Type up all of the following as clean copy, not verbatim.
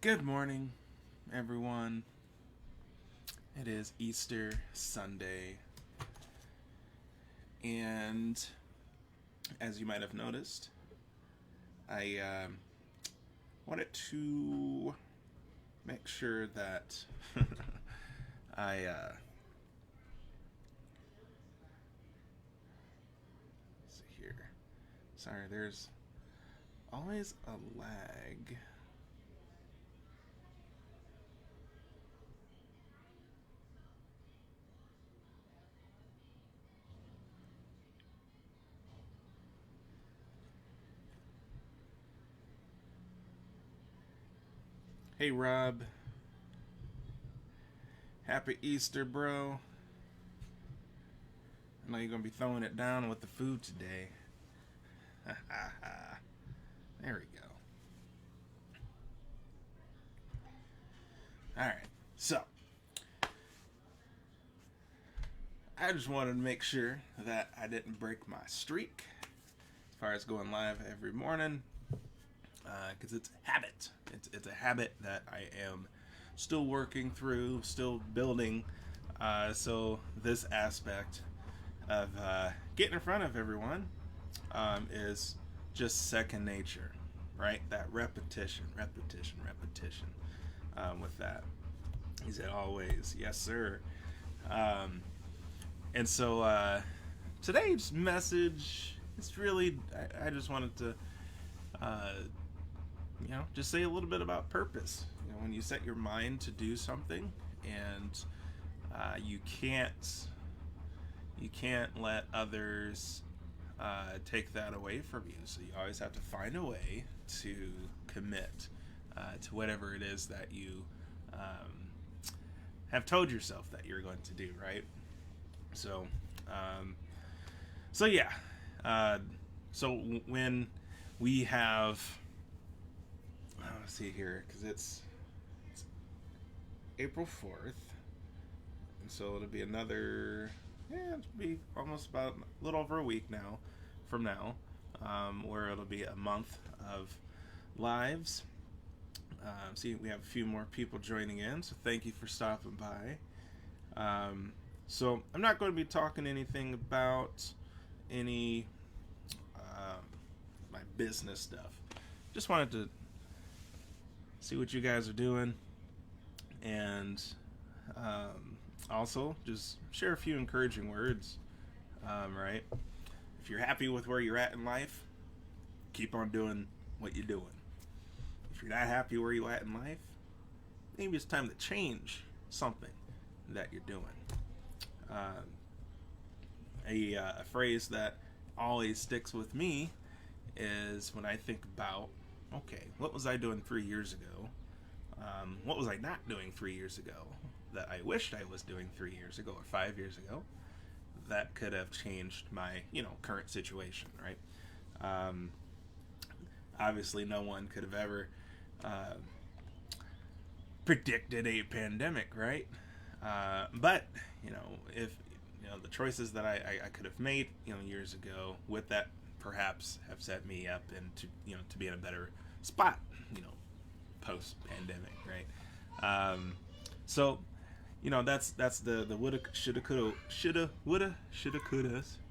Good morning, everyone. It is Easter Sunday, and as you might have noticed, I wanted to make sure that I see here. Sorry, there's always a lag. Hey, Rob. Happy Easter, bro. I know you're gonna be throwing it down with the food today. There we go. All right. So, I just wanted to make sure that I didn't break my streak as far as going live every morning, because it's a habit. It's a habit that I am still working through, still building. So this aspect of getting in front of everyone is just second nature, right? That repetition, repetition, repetition. With that, he said always, yes, sir. Um, and so today's message is really, I just wanted to, uh, just say a little bit about purpose. When you set your mind to do something, and you can't let others take that away from you. So you always have to find a way to commit to whatever it is that you have told yourself that you're going to do, right? So, um, so yeah. Uh, so when we have, let's see here, because it's April 4th, and so it'll be another, yeah, it'll be almost about a little over a week now, from now, where it'll be a month of lives. See, we have a few more people joining in, so thank you for stopping by. So I'm not going to be talking anything about any my business stuff. Just wanted to see what you guys are doing, and also just share a few encouraging words. Right? If you're happy with where you're at in life, keep on doing what you're doing. If you're not happy where you're at in life, maybe it's time to change something that you're doing. Uh, a phrase that always sticks with me is when I think about, okay, what was I doing 3 years ago? What was I not doing 3 years ago that I wished I was doing 3 years ago or 5 years ago that could have changed my current situation, right? Um, Obviously, no one could have ever uh, predicted a pandemic, right? But if the choices that I could have made years ago with that perhaps have set me up into to be in a better spot post pandemic, right? So that's the woulda shoulda couldas.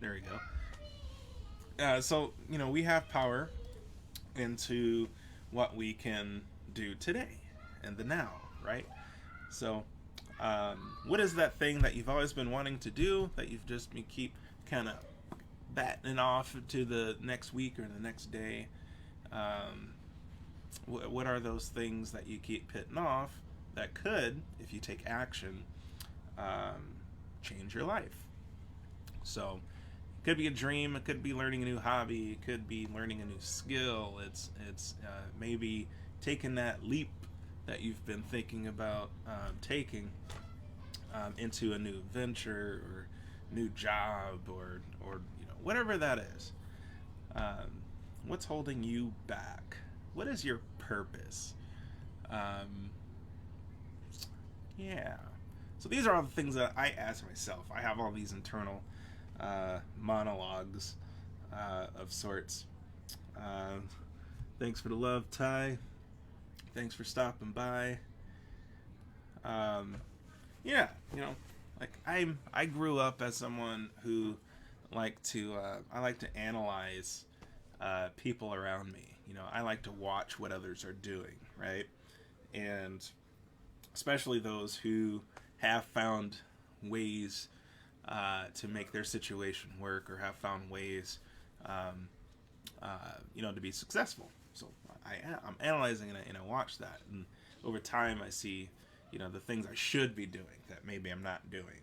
There we go. So we have power into what we can do today and the now, right? So, what is that thing that you've always been wanting to do that you've just been keep kind of batting off to the next week or the next day? What are those things that you keep putting off that could, if you take action, um, change your life? So, it could be a dream. It could be learning a new hobby. It could be learning a new skill. It's maybe taking that leap that you've been thinking about taking into a new venture or new job or whatever that is. Um, what's holding you back? What is your purpose? Um, yeah. So these are all the things that I ask myself. I have all these internal monologues of sorts. Uh, Thanks for the love, Ty. Thanks for stopping by. Um, yeah, like I grew up as someone who I like to analyze people around me. I like to watch what others are doing, right? And especially those who have found ways to make their situation work, or have found ways, to be successful. So I'm analyzing and I watch that, and over time I see, the things I should be doing that maybe I'm not doing,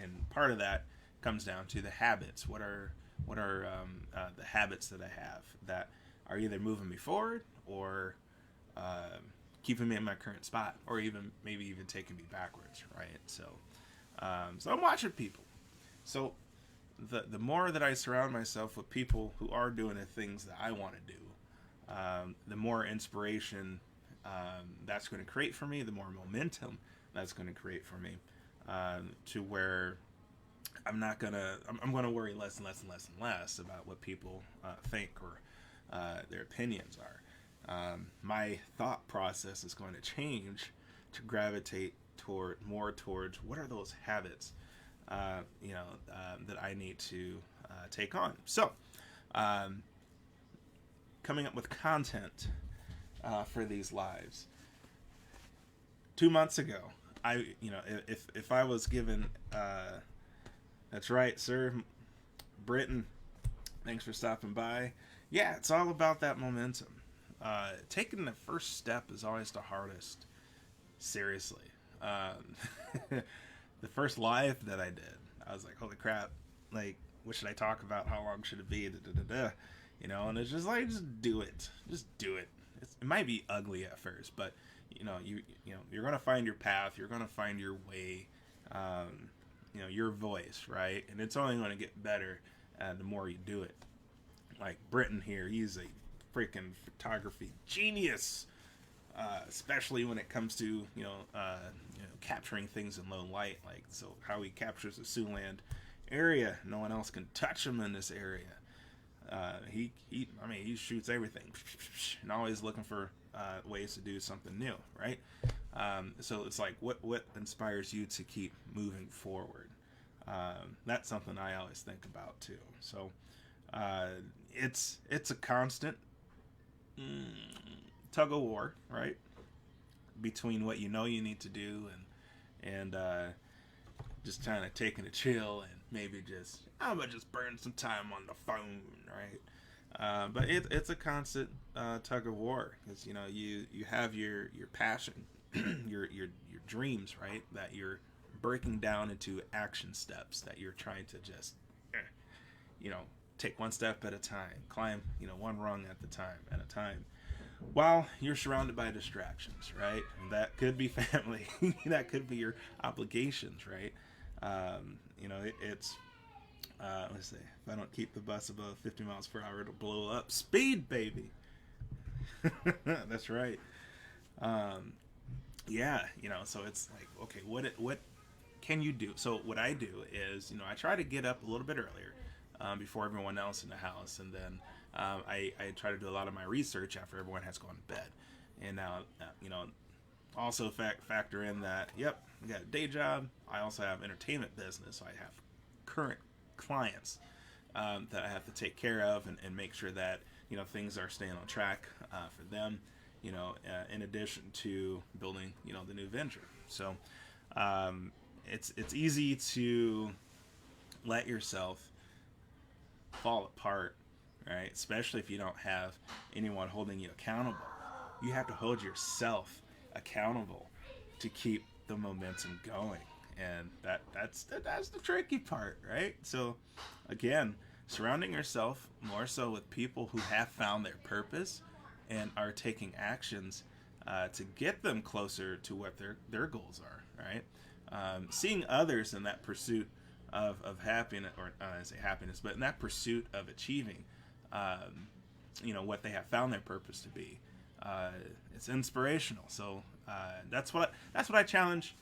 and part of that comes down to the habits. What are the habits that I have that are either moving me forward, or keeping me in my current spot, or maybe even taking me backwards, right? So I'm watching people. So the more that I surround myself with people who are doing the things that I want to do, the more inspiration that's going to create for me, the more momentum that's going to create for me, to where I'm going to worry less and less and less and less about what people think, or their opinions are. My thought process is going to change to gravitate towards what are those habits, that I need to take on. So, coming up with content for these lives. 2 months ago, if I was given, that's right, sir, Britain, thanks for stopping by. Yeah, it's all about that momentum. Taking the first step is always the hardest. Seriously. The first live that I did, I was like, holy crap, like, what should I talk about? How long should it be? And it's just like, just do it. Just do it. It might be ugly at first, but you're gonna find your path. You're gonna find your way. Your voice, right? And it's only gonna get better the more you do it. Like Britton here, he's a freaking photography genius, especially when it comes to capturing things in low light. Like, so how he captures the Siouxland area, no one else can touch him in this area. He shoots everything, and always looking for ways to do something new, right? So it's like, what inspires you to keep moving forward? That's something I always think about too. So it's a constant tug of war, right? Between what you need to do, and just kind of taking a chill, and maybe I'm gonna just burn some time on the phone, right? But it's a constant tug of war, because you have your passion, your dreams, right? That you're breaking down into action steps that you're trying to just take one step at a time, climb one rung at a time, while you're surrounded by distractions, right? And that could be family, that could be your obligations, right? It's let's see, if I don't keep the bus above 50 miles per hour, it'll blow up. Speed, baby. That's right. So it's like, okay, what can you do? So what I do is, I try to get up a little bit earlier, before everyone else in the house, and then I try to do a lot of my research after everyone has gone to bed. And now, also factor in that, yep, I got a day job. I also have entertainment business, so I have current clients that I have to take care of, and make sure that things are staying on track for them. In addition to building the new venture. So it's easy to let yourself fall apart, right? Especially if you don't have anyone holding you accountable. You have to hold yourself accountable to keep the momentum going, and that's the tricky part, right? So again, surrounding yourself more so with people who have found their purpose and are taking actions to get them closer to what their goals are, right? Seeing others in that pursuit of happiness, or I say happiness, but in that pursuit of achieving, what they have found their purpose to be, it's inspirational. So that's what I challenge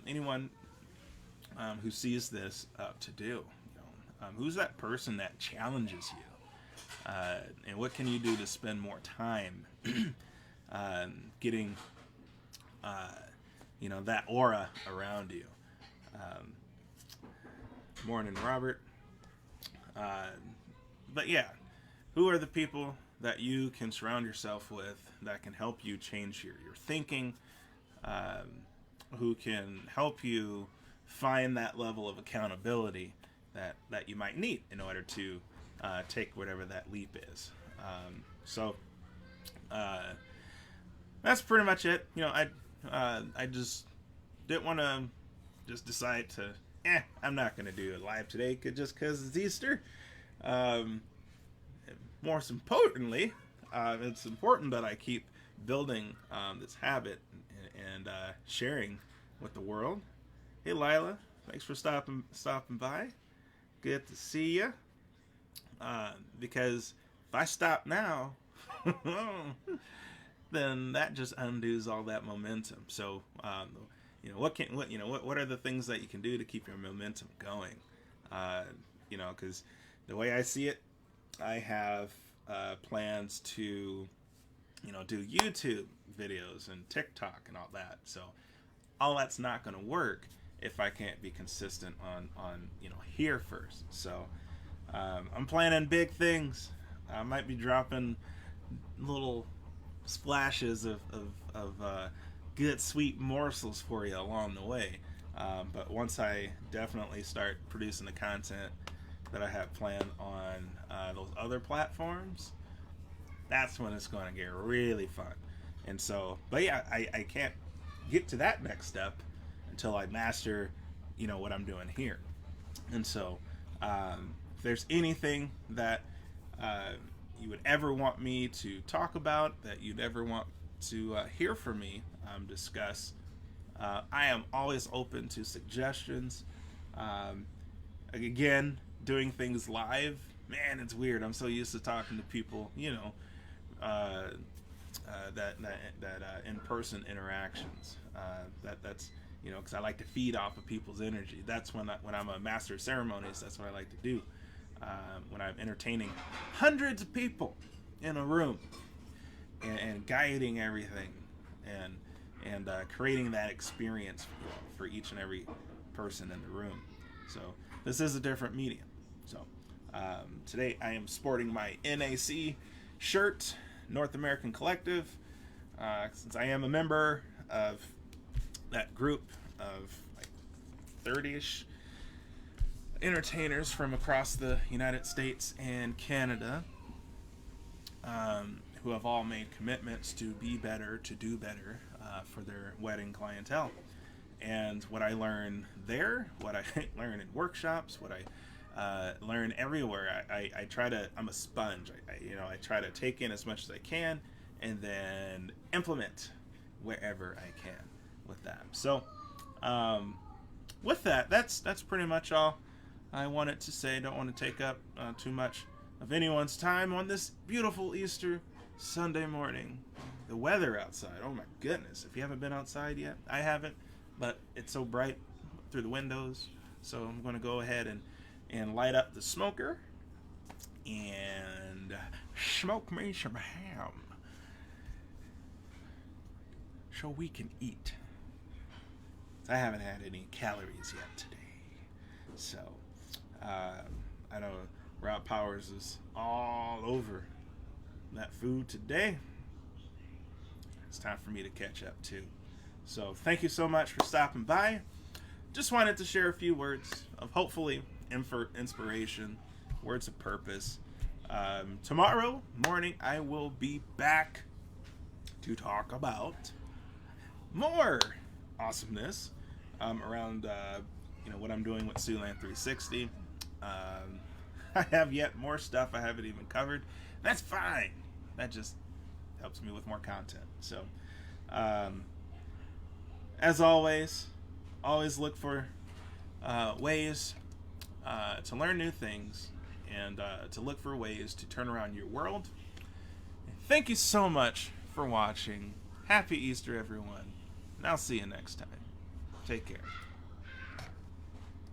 anyone who sees this to do. Who's that person that challenges you, and what can you do to spend more time getting that aura around you. Morning, Robert. But yeah, who are the people that you can surround yourself with that can help you change your thinking, who can help you find that level of accountability that you might need in order to take whatever that leap is. So that's pretty much it. I just didn't want to just decide to, I'm not going to do it live today just because it's Easter. Most importantly, it's important that I keep building this habit and sharing with the world. Hey, Lila, thanks for stopping by. Good to see you. Because if I stop now, then that just undoes all that momentum. So, what are the things that you can do to keep your momentum going? Because the way I see it, I have plans to, do YouTube videos and TikTok and all that. So all that's not going to work if I can't be consistent on here first. So I'm planning big things. I might be dropping little splashes of good sweet morsels for you along the way. But once I definitely start producing the content that I have planned on those other platforms, that's when it's going to get really fun. And so, but yeah, I can't get to that next step until I master, what I'm doing here. And so, if there's anything that you would ever want me to talk about, that you'd ever want to hear from me discuss, I am always open to suggestions. Again, doing things live, man, it's weird. I'm so used to talking to people, that in-person interactions. That's because I like to feed off of people's energy. That's when I'm a master of ceremonies. That's what I like to do. When I'm entertaining hundreds of people in a room and guiding everything and creating that experience for each and every person in the room. So this is a different medium. So today I am sporting my NAC shirt, North American Collective, since I am a member of that group of like 30-ish entertainers from across the United States and Canada, who have all made commitments to be better, to do better for their wedding clientele. And what I learn there, what I learn in workshops, what I learn everywhere, I try to, I'm a sponge. I try to take in as much as I can and then implement wherever I can with that. So with that, that's pretty much all I wanted to say. Don't want to take up too much of anyone's time on this beautiful Easter Sunday morning. The weather outside, oh my goodness. If you haven't been outside yet, I haven't, but it's so bright through the windows. So I'm going to go ahead and light up the smoker and smoke me some ham so we can eat. I haven't had any calories yet today. So I know Rob Powers is all over that food today. It's time for me to catch up too. So thank you so much for stopping by. Just wanted to share a few words of hopefully inspiration, words of purpose. Tomorrow morning I will be back to talk about more awesomeness around what I'm doing with Siouxland 360. I have yet more stuff I haven't even covered. That's fine. That just helps me with more content. So as always look for ways to learn new things and to look for ways to turn around your world. And thank you so much for watching. Happy Easter, everyone. And I'll see you next time. Take care.